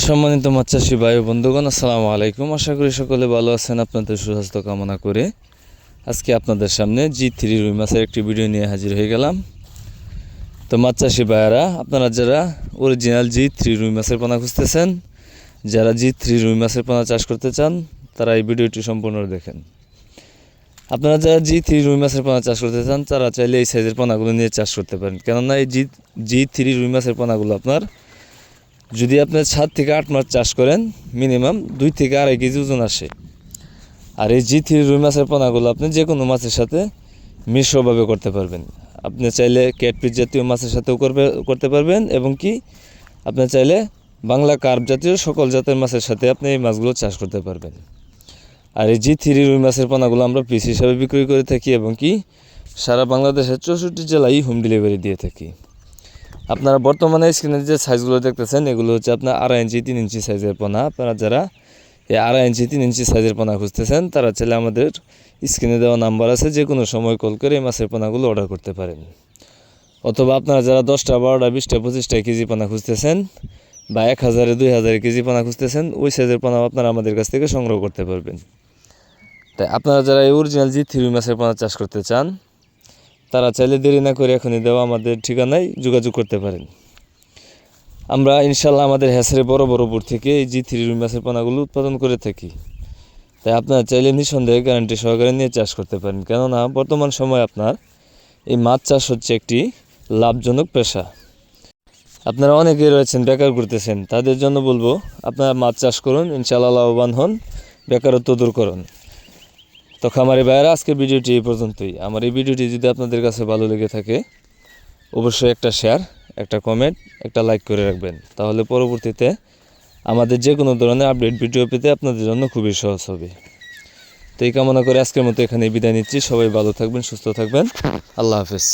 সম্মানিত মাছ চাষি ভাই ও বন্ধুগণ, আসসালামু আলাইকুম। আশা করি সকলে ভালো আছেন। আপনাদের সুস্বাস্থ্য কামনা করে আজকে আপনাদের সামনে G3 রুই মাছের একটি ভিডিও নিয়ে হাজির হয়ে গেলাম। তো মাছ চাষি ভাইয়ারা, আপনারা যারা অরিজিনাল G3 রুই মাছের পোনা খুঁজতেছেন, যারা G3 রুই মাছের পোনা চাষ করতে চান, তারা এই ভিডিওটি সম্পূর্ণ দেখেন। আপনারা যারা G3 রুই মাছের পোনা চাষ করতে চান, তারা চাইলে এই সাইজের পোনাগুলো নিয়ে চাষ করতে পারেন। কেননা এই G3 রুই মাছের পোনাগুলো আপনার যদি আপনি 7 থেকে 8 মাস চাষ করেন, মিনিমাম 2 থেকে 2.5 কেজি ওজন আসে। আর এই G3 রুই মাছের পোনাগুলো আপনি যে কোনো মাছের সাথে মিশ্রভাবে করতে পারবেন। আপনি চাইলে ক্যাটফিশ জাতীয় মাছের সাথেও করতে পারবেন, এবং কি আপনি চাইলে বাংলা কার্প জাতীয় সকল জাতের মাছের সাথে আপনি এই মাছগুলো চাষ করতে পারবেন। আর এই G3 রুই মাছের পোনাগুলো আমরা পিস হিসাবে বিক্রি করে থাকি, এবং কি সারা বাংলাদেশের 64 জেলায় হোম ডেলিভারি দিয়ে থাকি। আপনারা বর্তমানে স্ক্রিনে যে সাইজগুলো দেখতেছেন, এগুলো হচ্ছে আপনার 2.5 ইঞ্চি 3 ইঞ্চি সাইজের পোনা। আপনারা যারা এই 2.5 ইঞ্চি 3 ইঞ্চি সাইজের পোনা খুঁজতেছেন, তারা চাইলে আমাদের স্ক্রিনে দেওয়া নাম্বার আছে, যে কোনো সময় কল করে এই মাছের পোনাগুলো অর্ডার করতে পারেন। অথবা আপনারা যারা 10টা 12টা 20টা 25টা কেজি পোনা খুঁজতেছেন, বা 1000 2000 কেজি পোনা খুঁজতেছেন, ওই সাইজের পোনা আপনারা আমাদের কাছ থেকে সংগ্রহ করতে পারবেন। তাই আপনারা যারা এই অরিজিনাল G3 মাছের পোনা চাষ করতে চান, তারা চাইলে দেরি না করে এখনই দেওয়া আমাদের ঠিকানায় যোগাযোগ করতে পারেন। আমরা ইনশাল্লাহ আমাদের হ্যাচারি বড় থেকে এই G3 রুই মাছের পোনাগুলো উৎপাদন করে থাকি। তাই আপনারা চাইলে নিঃসন্দেহে গ্যারান্টি সহকারে নিয়ে চাষ করতে পারেন। কেননা বর্তমান সময় আপনার এই মাছ চাষ হচ্ছে একটি লাভজনক পেশা। আপনারা অনেকেই রয়েছেন বেকার করতেছেন, তাদের জন্য বলবো আপনারা মাছ চাষ করুন, ইনশাল্লাহ লাভবান হন, বেকারত্ব দূর করুন। তো খামারি ভাইয়েরা, আজকের ভিডিওটি এই পর্যন্তই। আমার এই ভিডিওটি যদি আপনাদের কাছে ভালো লেগে থাকে, অবশ্যই একটা শেয়ার, একটা কমেন্ট, একটা লাইক করে রাখবেন। তাহলে পরবর্তীতে আমাদের যে কোনো ধরনের আপডেট ভিডিও পেতে আপনাদের জন্য খুবই সহজ হবে। তো এই কামনা করে আজকের মতো এখানে বিদায় নিচ্ছি। সবাই ভালো থাকবেন, সুস্থ থাকবেন। আল্লাহ হাফেজ।